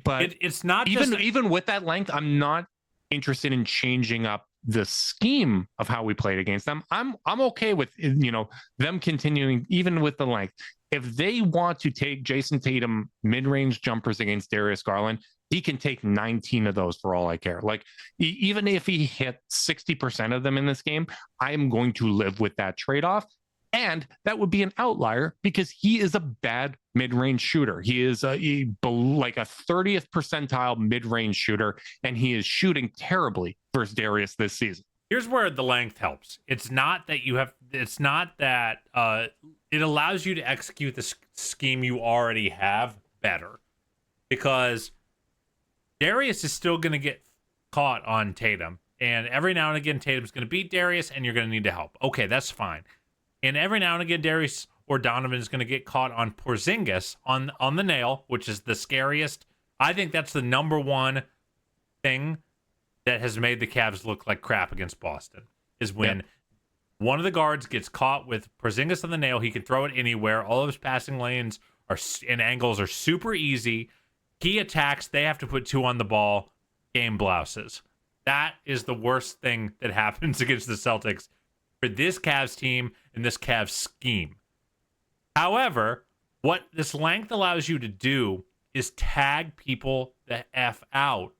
But it's not even with that length, I'm not interested in changing up the scheme of how we played against them. I'm okay with, you know, them continuing even with the length. If they want to take Jason Tatum mid-range jumpers against Darius Garland, he can take 19 of those for all I care. Like, even if he hit 60% of them in this game, I am going to live with that trade-off. And that would be an outlier because he is a bad mid-range shooter. He is like a 30th percentile mid-range shooter, and he is shooting terribly versus Darius this season. Here's where the length helps. It's not that it allows you to execute the scheme you already have better, because Darius is still going to get caught on Tatum, And every now and again, Tatum's going to beat Darius, and you're going to need to help. Okay, that's fine. And every now and again, Darius or Donovan is going to get caught on Porzingis on the nail, which is the scariest. I think that's the number one thing that has made the Cavs look like crap against Boston, is when one of the guards gets caught with Porzingis on the nail. He can throw it anywhere. All of his passing lanes and angles are super easy. He attacks. They have to put 2 on the ball. Game blouses. That is the worst thing that happens against the Celtics for this Cavs team and this Cavs scheme. However, what this length allows you to do is tag people the F out.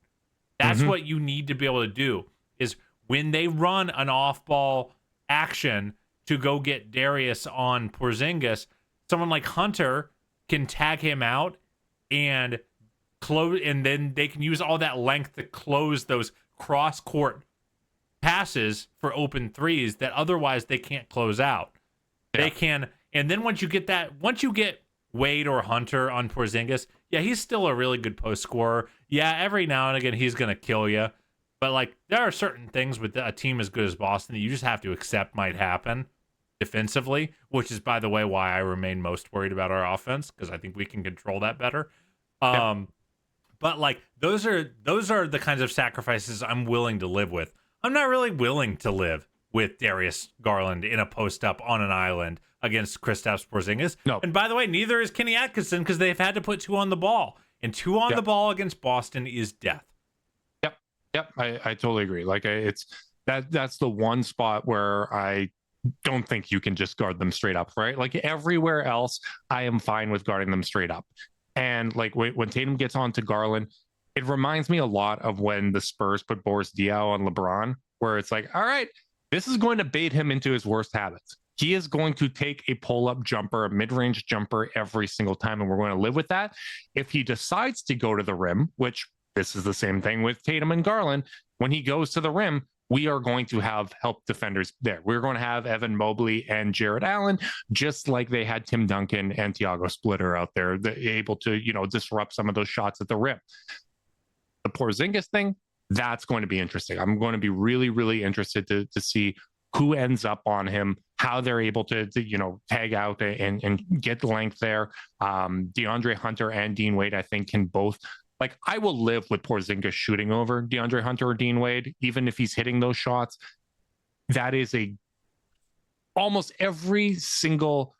That's what you need to be able to do, is when they run an off-ball action to go get Darius on Porzingis, someone like Hunter can tag him out and close, and then they can use all that length to close those cross-court passes for open threes that otherwise they can't close out. They can, and then once you get Wade or Hunter on Porzingis, he's still a really good post scorer. Yeah, every now and again he's gonna kill you, but like there are certain things with a team as good as Boston that you just have to accept might happen defensively, which is, by the way, why I remain most worried about our offense, because I think we can control that better. But like those are the kinds of sacrifices I'm willing to live with. I'm not really willing to live with Darius Garland in a post up on an island against Kristaps Porzingis. No. And by the way, neither is Kenny Atkinson, because they've had to put 2 on the ball. And 2 on the ball against Boston is death. Yep. I totally agree. Like that's the one spot where I don't think you can just guard them straight up, right? Like everywhere else, I am fine with guarding them straight up. And like when Tatum gets on to Garland, it reminds me a lot of when the Spurs put Boris Diaw on LeBron, where it's like, all right, this is going to bait him into his worst habits. He is going to take a pull-up jumper, a mid-range jumper every single time, and we're going to live with that. If he decides to go to the rim, which this is the same thing with Tatum and Garland, when he goes to the rim, we are going to have help defenders there. We're going to have Evan Mobley and Jarrett Allen, just like they had Tim Duncan and Thiago Splitter out there, able to, disrupt some of those shots at the rim. The Porzingis thing, that's going to be interesting. I'm going to be really, really interested to see who ends up on him, how they're able to tag out and get the length there. DeAndre Hunter and Dean Wade, I think, can both. Like, I will live with Porzingis shooting over DeAndre Hunter or Dean Wade, even if he's hitting those shots. That is almost every single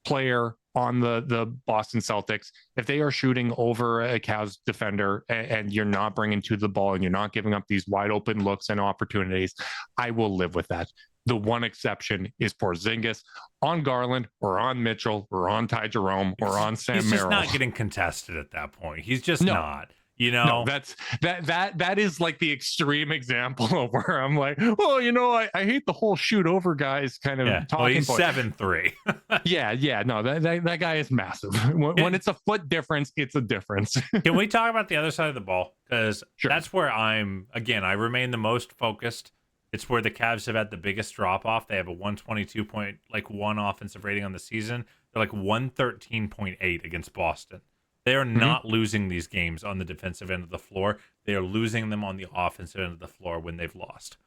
player on the Boston Celtics, if they are shooting over a Cavs defender and you're not bringing to the ball and you're not giving up these wide open looks and opportunities, I will live with that. The one exception is Porzingis on Garland or on Mitchell or on Ty Jerome or on Sam Merrill. He's just not getting contested at that point. He's just not. No, that is like the extreme example of where I'm like, I hate the whole shoot over guys kind of talking. Well, he's 7'3". No, that guy is massive. When it's a foot difference, it's a difference. Can we talk about the other side of the ball? Because that's where I remain the most focused. It's where the Cavs have had the biggest drop off. They have a 122.1 offensive rating on the season. They're like 113.8 against Boston. They are not losing these games on the defensive end of the floor. They are losing them on the offensive end of the floor when they've lost.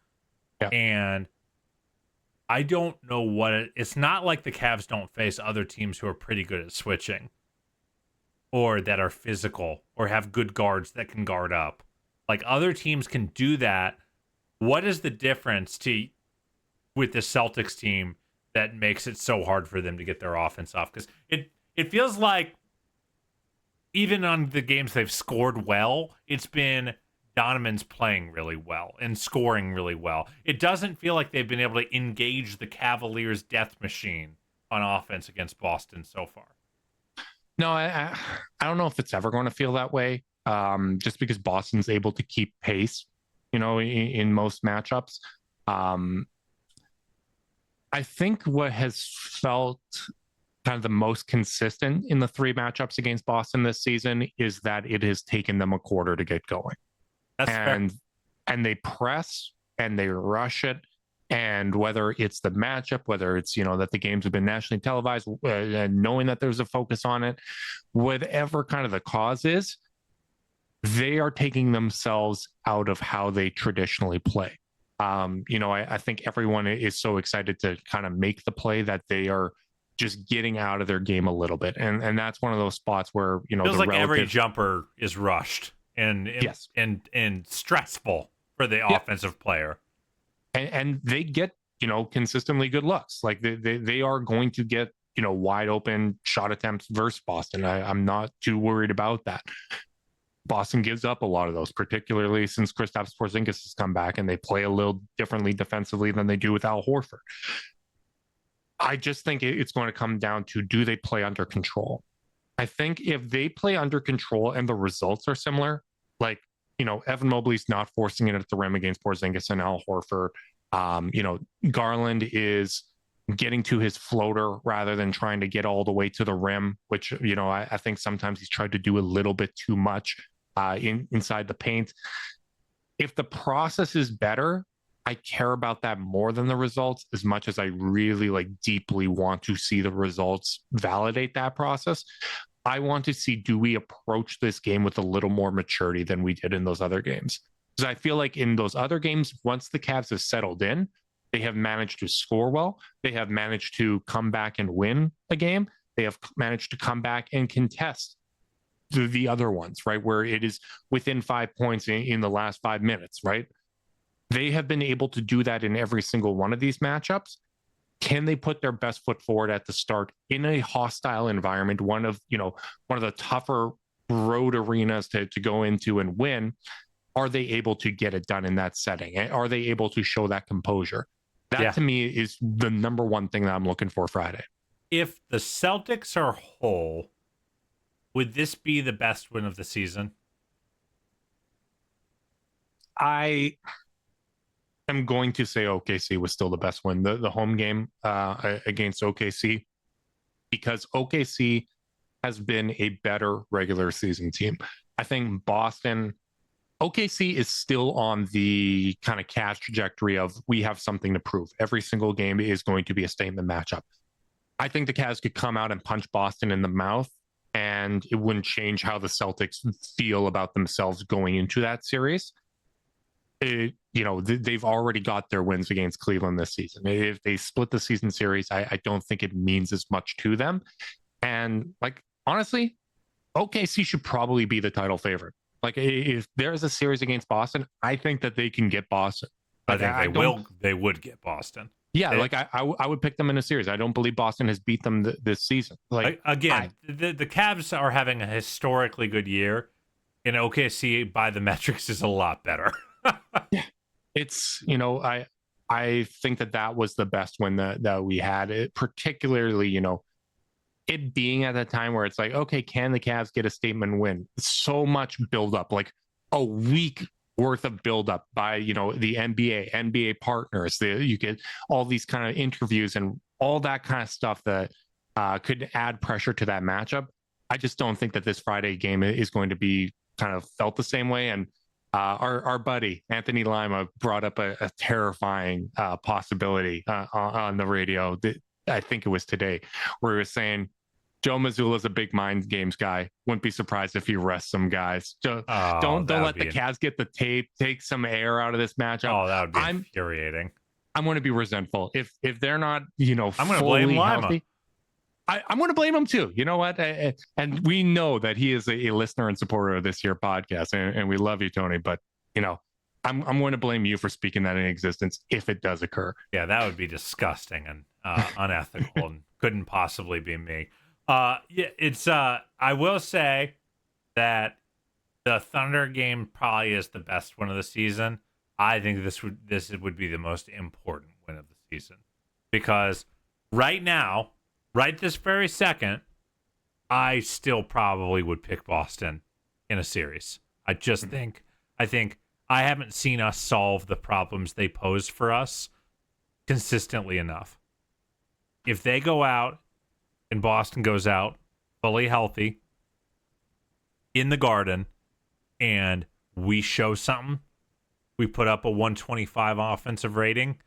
Yeah. And I don't know it's not like the Cavs don't face other teams who are pretty good at switching or that are physical or have good guards that can guard up. Like, other teams can do that. What is the difference with the Celtics team that makes it so hard for them to get their offense off? Because it feels like even on the games they've scored well, it's been Donovan's playing really well and scoring really well. It doesn't feel like they've been able to engage the Cavaliers' death machine on offense against Boston so far. No, I don't know if it's ever going to feel that way, just because Boston's able to keep pace, in most matchups. I think what has felt kind of the most consistent in the 3 matchups against Boston this season is that it has taken them a quarter to get going. That's fair. And they press and they rush it. And whether it's the matchup, whether it's, that the games have been nationally televised, knowing that there's a focus on it, whatever kind of the cause is, they are taking themselves out of how they traditionally play. I think everyone is so excited to kind of make the play that they are just getting out of their game a little bit. And that's one of those spots where, feels like every jumper is rushed and yes. and stressful for the offensive player. And they get, consistently good looks. Like they are going to get, wide open shot attempts versus Boston. I'm not too worried about that. Boston gives up a lot of those, particularly since Kristaps Porzingis has come back and they play a little differently defensively than they do with Al Horford. I just think it's going to come down to, do they play under control? I think if they play under control and the results are similar, like, Evan Mobley's not forcing it at the rim against Porzingis and Al Horford. Garland is getting to his floater rather than trying to get all the way to the rim, which, I think sometimes he's tried to do a little bit too much inside the paint. If the process is better, I care about that more than the results, as much as I really deeply want to see the results validate that process. I want to see, do we approach this game with a little more maturity than we did in those other games? Because I feel like in those other games, once the Cavs have settled in, they have managed to score well. They have managed to come back and win a game. They have managed to come back and contest the other ones, right? Where it is within 5 points in the last 5 minutes, right? They have been able to do that in every single one of these matchups. Can they put their best foot forward at the start in a hostile environment, one of the tougher road arenas to go into and win? Are they able to get it done in that setting? Are they able to show that composure? That to me is the number one thing that I'm looking for Friday. If the Celtics are whole, would this be the best win of the season? I am going to say OKC was still the best win, the home game against OKC, because OKC has been a better regular season team. I think OKC is still on the kind of cash trajectory of, we have something to prove. Every single game is going to be a statement matchup. I think the Cavs could come out and punch Boston in the mouth, and it wouldn't change how the Celtics feel about themselves going into that series. They've already got their wins against Cleveland this season. If they split the season series, I don't think it means as much to them. And honestly, OKC should probably be the title favorite. If there's a series against Boston, I think that they can get Boston. I think they would get Boston. Yeah, I would pick them in a series. I don't believe Boston has beat them this season. The Cavs are having a historically good year, and OKC by the metrics is a lot better. Yeah, it's I think that was the best win that we had. It particularly it being at a time where it's like, okay, can the Cavs get a statement win? So much buildup, like a week worth of buildup by the NBA partners. You get all these kind of interviews and all that kind of stuff that could add pressure to that matchup. I just don't think that this Friday game is going to be kind of felt the same way. And our buddy Anthony Lima brought up a terrifying possibility on the radio. I think it was today, where he was saying Joe Mazzulla's a big mind games guy. Wouldn't be surprised if he rests some guys. Don't let the Cavs get the tape, take some air out of this matchup. Oh, that would be infuriating. I'm going to be resentful if they're not, I'm going to blame Lima. Healthy. I'm going to blame him too. You know what? And we know that he is a listener and supporter of this here podcast, and we love you, Tony. But I'm going to blame you for speaking that in existence if it does occur. Yeah, that would be disgusting and unethical, and couldn't possibly be me. It's. I will say that the Thunder game probably is the best win of the season. I think this would be the most important win of the season, because right now, right this very second, I still probably would pick Boston in a series. I think I haven't seen us solve the problems they pose for us consistently enough. If they go out and Boston goes out fully healthy in the Garden and we show something, we put up a 125 offensive rating,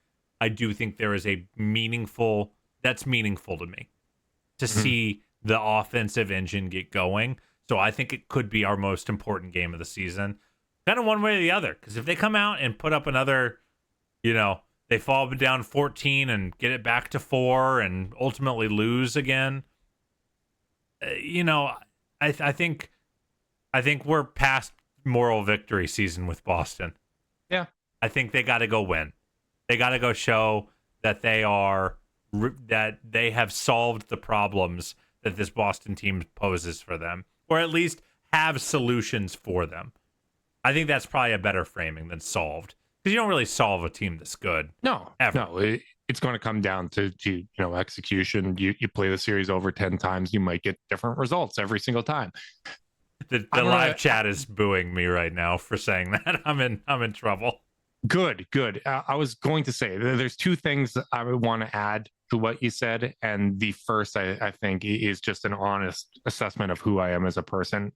I do think there is that's meaningful to me to see the offensive engine get going. So I think it could be our most important game of the season. Kind of one way or the other. Because if they come out and put up another, they fall down 14 and get it back to 4 and ultimately lose again, I think we're past moral victory season with Boston. Yeah. I think they got to go win. They got to go show that they have solved the problems that this Boston team poses for them, or at least have solutions for them. I think that's probably a better framing than solved, because you don't really solve a team this good. No, ever. No, it's going to come down to execution. You play the series over 10 times, you might get different results every single time. The live chat is booing me right now for saying that. I'm in trouble. Good. I was going to say there's two things I would want to add to what you said, and the first I think is just an honest assessment of who I am as a person.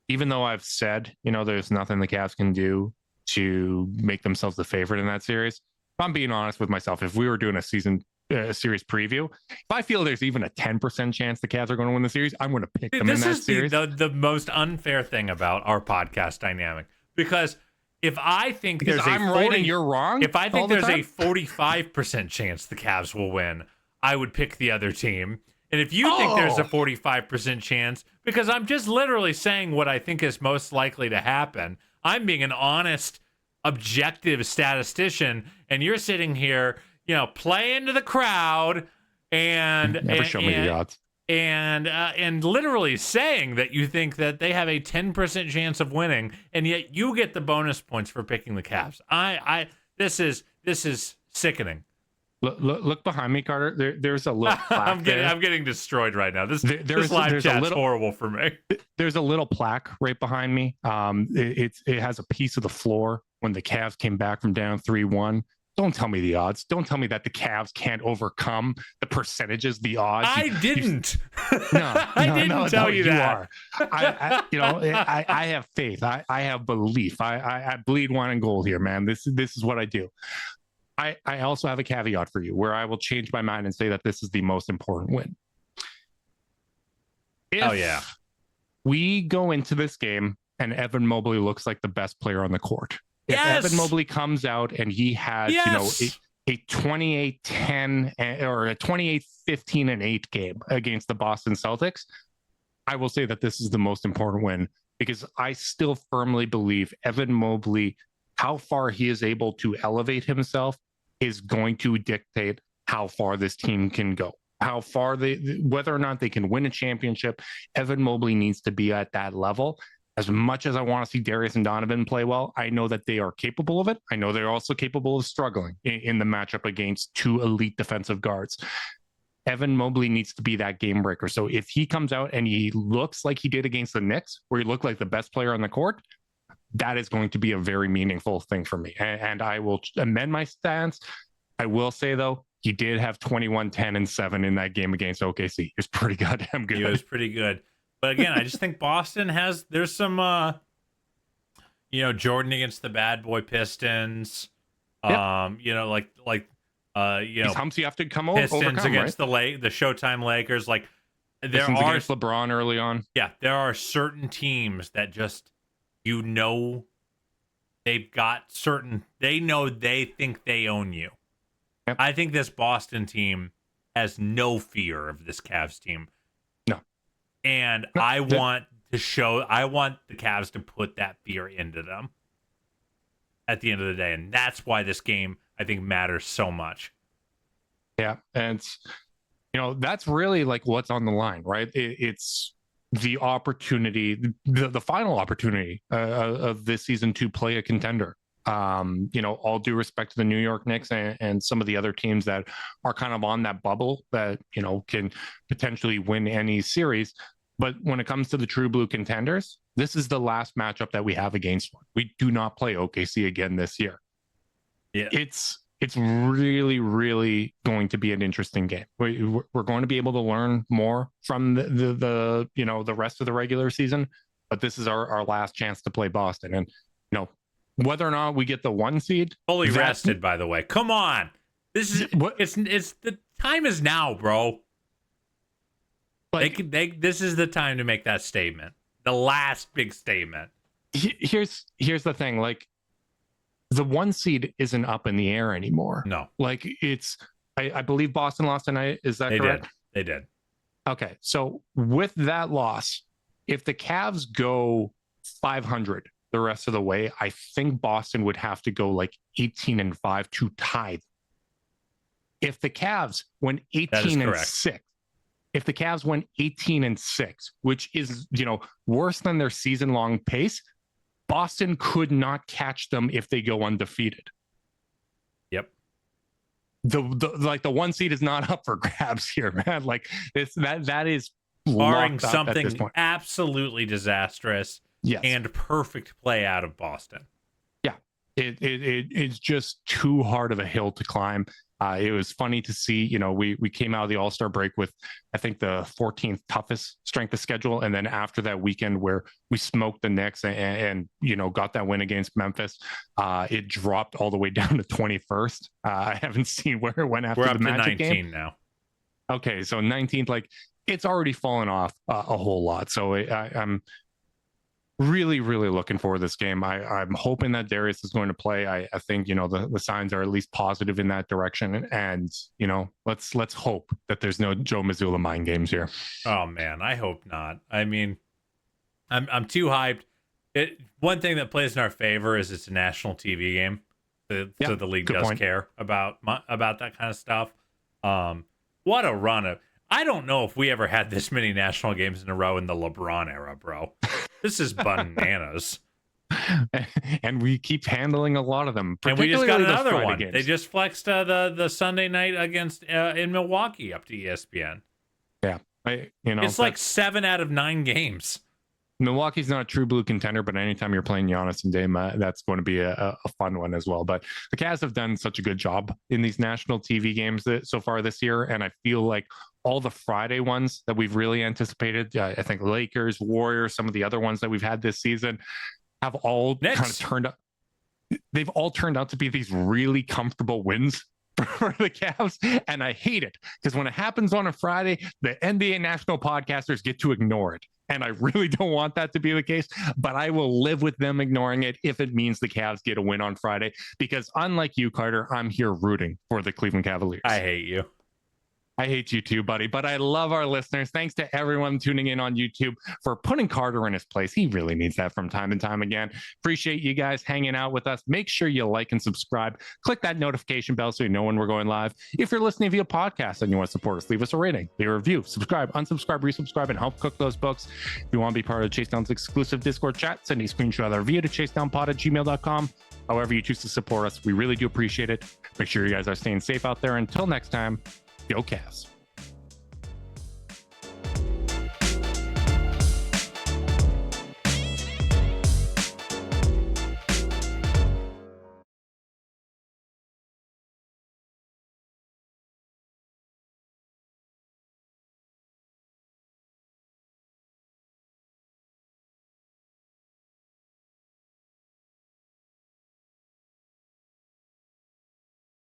Even though I've said there's nothing the Cavs can do to make themselves the favorite in that series, if I'm being honest with myself, if we were doing a series preview, if I feel there's even a 10% chance the Cavs are going to win the series, I'm going to pick them in that series. This is the most unfair thing about our podcast dynamic, because if I think there's right and you're wrong, if I think there's a 45% chance the Cavs will win, I would pick the other team. And if you think there's a 45% chance, because I'm just literally saying what I think is most likely to happen, I'm being an honest, objective statistician, and you're sitting here, playing to the crowd and never show me the odds. And literally saying that you think that they have a 10% chance of winning, and yet you get the bonus points for picking the Cavs. This is sickening. Look behind me, Carter. There's a little plaque I'm getting destroyed right now. This live chat's horrible for me. There's a little plaque right behind me. It has a piece of the floor when the Cavs came back from down 3-1. Don't tell me the odds. Don't tell me that the Cavs can't overcome the percentages, the odds. I didn't. I didn't tell you that. I have faith. I have belief. I bleed wine and gold here, man. This is what I do. I also have a caveat for you where I will change my mind and say that this is the most important win. If we go into this game and Evan Mobley looks like the best player on the court, if Evan Mobley comes out and he has, a 28-10 or a 28-15-8 game against the Boston Celtics, I will say that this is the most important win, because I still firmly believe Evan Mobley, how far he is able to elevate himself, is going to dictate how far this team can go. How far whether or not they can win a championship, Evan Mobley needs to be at that level. As much as I want to see Darius and Donovan play well, I know that they are capable of it. I know they're also capable of struggling in the matchup against two elite defensive guards. Evan Mobley needs to be that game breaker. So if he comes out and he looks like he did against the Knicks, where he looked like the best player on the court, that is going to be a very meaningful thing for me. And I will amend my stance. I will say, though, he did have 21, 10, and 7 in that game against OKC. He was pretty goddamn good. He was pretty good. But again, I just think Boston there's some, Jordan against the bad boy Pistons. Yep. These humps you have to come over. Pistons against the Showtime Lakers. Like, Pistons against LeBron early on. Yeah, there are certain teams that just, they've got they think they own you. Yep. I think this Boston team has no fear of this Cavs team. No. And I want the Cavs to put that fear into them at the end of the day. And that's why this game, I think, matters so much. Yeah. And that's really like what's on the line, right? It's the opportunity, the final opportunity of this season to play a contender. All due respect to the New York Knicks and some of the other teams that are kind of on that bubble that, can potentially win any series. But when it comes to the true blue contenders, this is the last matchup that we have against one. We do not play OKC again this year. Yeah. It's really, really going to be an interesting game. We're going to be able to learn more from the rest of the regular season, but this is our last chance to play Boston. And, whether or not we get the 1 seed, fully rested, by the way. Come on, this is it's the time is now, bro. This is the time to make that statement. The last big statement. Here's the thing. Like, the 1 seed isn't up in the air anymore. No. Like, it's, I believe Boston lost tonight. Is that correct? They did. Okay. So with that loss, if the Cavs go 500 the rest of the way, I think Boston would have to go like 18-5 to tie. If the Cavs went 18-6, if the Cavs went 18-6, which is, worse than their season-long pace, Boston could not catch them if they go undefeated. Yep. The 1 seed is not up for grabs here, man. Like, that is barring something absolutely disastrous. Yes. And perfect play out of Boston. Yeah, it's just too hard of a hill to climb. It was funny to see, we came out of the All-Star break with, I think, the 14th toughest strength of schedule. And then after that weekend where we smoked the Knicks and got that win against Memphis, it dropped all the way down to 21st. I haven't seen where it went after the Magic game. We're up to 19 now. Okay, so 19th, like, it's already fallen off a whole lot. So I'm really, really looking forward to this game. I'm hoping that Darius is going to play. I think, the signs are at least positive in that direction. And, let's hope that there's no Joe Mazzulla mind games here. Oh, man, I hope not. I mean, I'm too hyped. One thing that plays in our favor is it's a national TV game. So the league does care about that kind of stuff. What a run. I don't know if we ever had this many national games in a row in the LeBron era, bro. This is bananas. And we keep handling a lot of them. And we just got another one. Games. They just flexed the Sunday night against in Milwaukee up to ESPN. Yeah. It's like 7 out of 9 games. Milwaukee's not a true blue contender, but anytime you're playing Giannis and Dame, that's going to be a fun one as well. But the Cavs have done such a good job in these national TV games so far this year. And I feel like all the Friday ones that we've really anticipated, I think Lakers, Warriors, some of the other ones that we've had this season have all kind of turned up. They've all turned out to be these really comfortable wins for the Cavs. And I hate it because when it happens on a Friday, the NBA national podcasters get to ignore it. And I really don't want that to be the case, but I will live with them ignoring it if it means the Cavs get a win on Friday, because unlike you, Carter, I'm here rooting for the Cleveland Cavaliers. I hate you. I hate you too, buddy, but I love our listeners. Thanks to everyone tuning in on YouTube for putting Carter in his place. He really needs that from time to time again. Appreciate you guys hanging out with us. Make sure you like and subscribe. Click that notification bell so you know when we're going live. If you're listening via podcast and you want to support us, leave us a rating, leave a review, subscribe, unsubscribe, resubscribe, and help cook those books. If you want to be part of Chase Down's exclusive Discord chat, send a screenshot of the review to chasedownpod@gmail.com. However you choose to support us, we really do appreciate it. Make sure you guys are staying safe out there. Until next time, go Cavs.